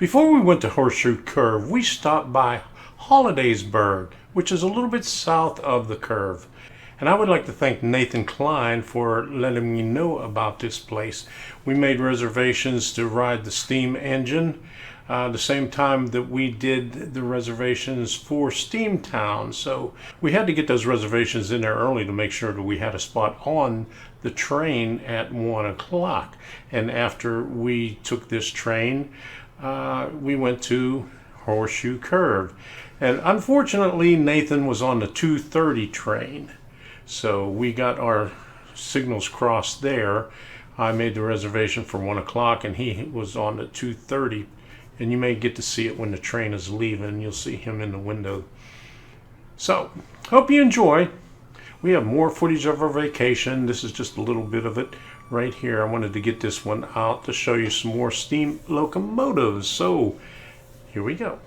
Before we went to Horseshoe Curve, we stopped by Holidaysburg, which is a little bit south of the curve. And I would like to thank Nathan Klein for letting me know about this place. We made reservations to ride the steam engine the same time that we did the reservations for Steamtown. So we had to get those reservations in there early to make sure that we had a spot on the train at 1 o'clock. And after we took this train, we went to Horseshoe Curve. And unfortunately, Nathan was on the 2:30 train. So we got our signals crossed there. I made the reservation for 1 o'clock and he was on the 2:30. And you may get to see it when the train is leaving. You'll see him in the window. So, hope you enjoy. We have more footage of our vacation. This is just a little bit of it right here. I wanted to get this one out to show you some more steam locomotives. So, here we go.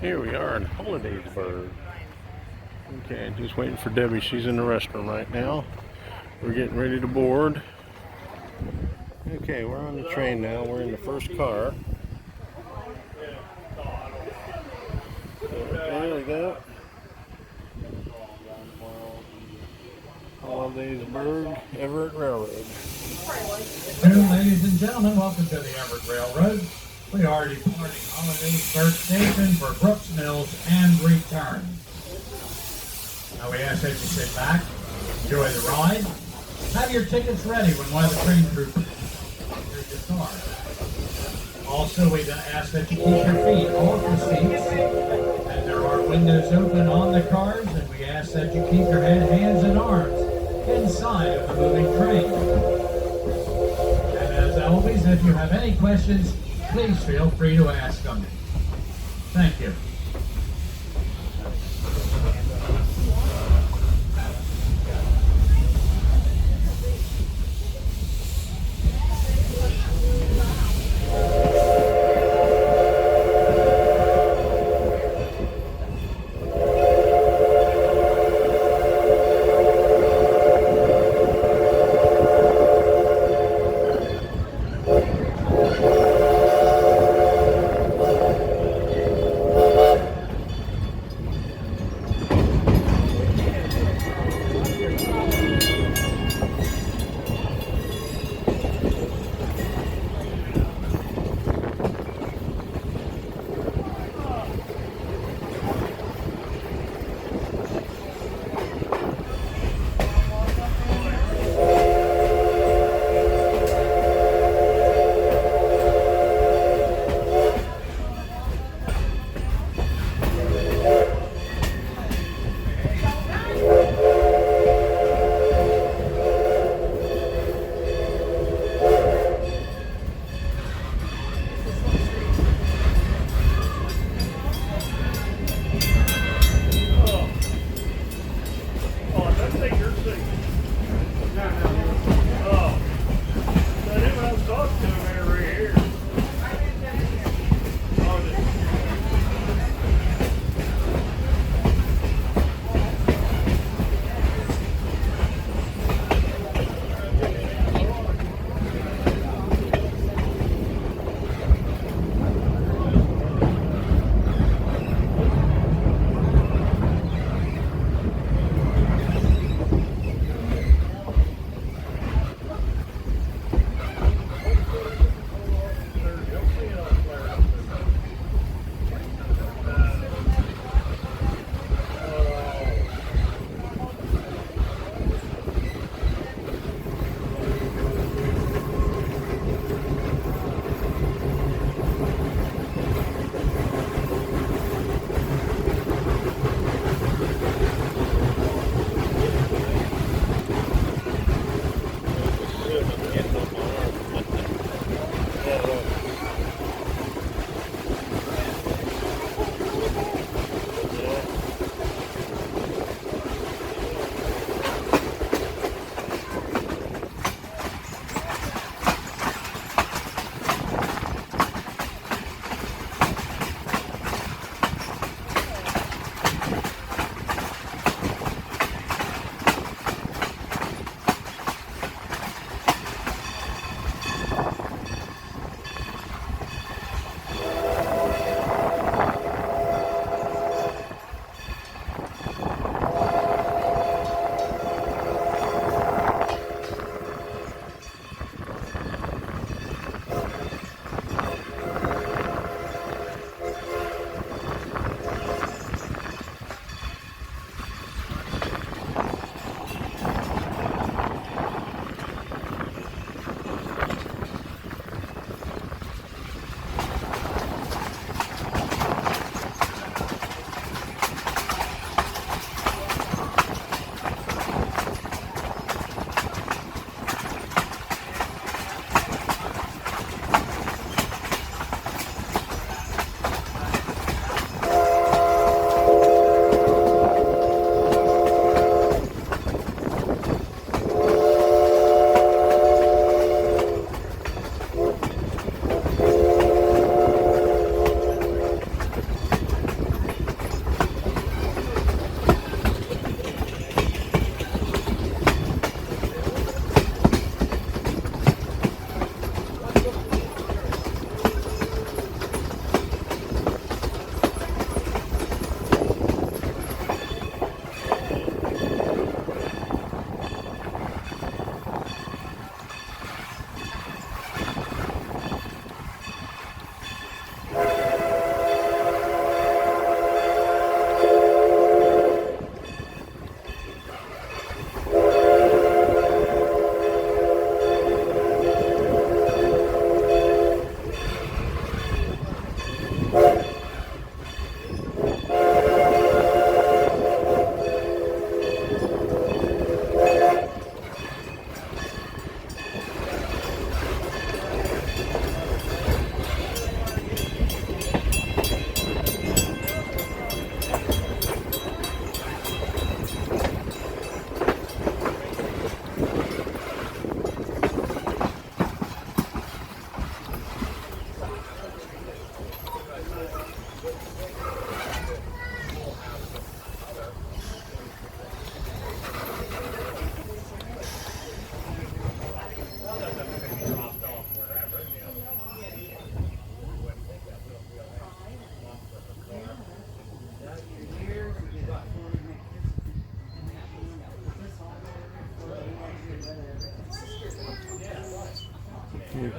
Here we are in Holidaysburg. Okay, just waiting for Debbie. She's in the restroom right now. We're getting ready to board. Okay, we're on the train now. We're in the first car. There we go. Holidaysburg, Everett Railroad. Good, ladies and gentlemen, welcome to the Everett Railroad. We are departing Holidaysburg Station for Brooks Mills and return. Now we ask that you sit back, enjoy the ride, have your tickets ready when one of the train crew enters your car. Also, we ask that you keep your feet off the seats, and there are windows open on the cars, and we ask that you keep your head, hands, and arms inside of the moving train. And as always, if you have any questions, please feel free to ask them. Thank you.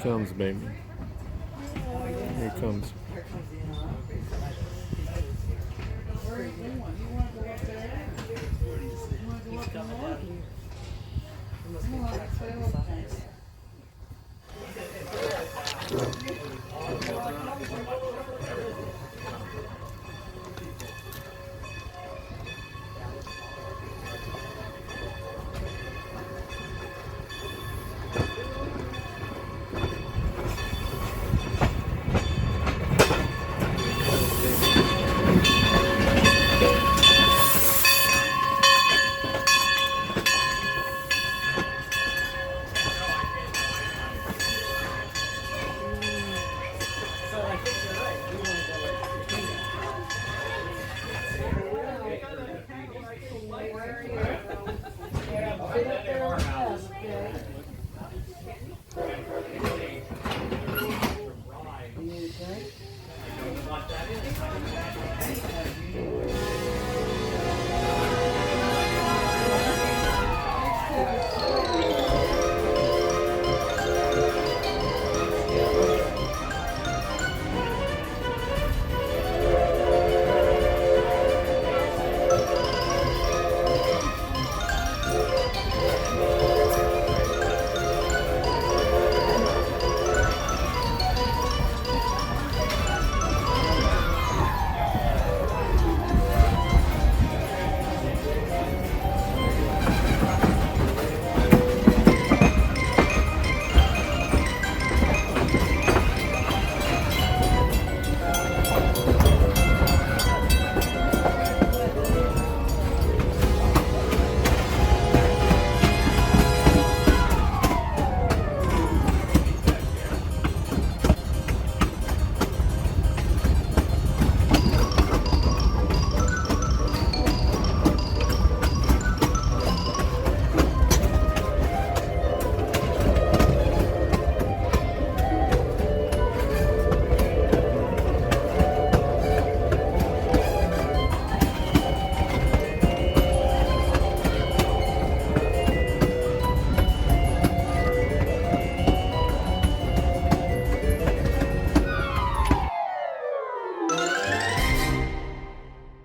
comes, baby. Here it comes.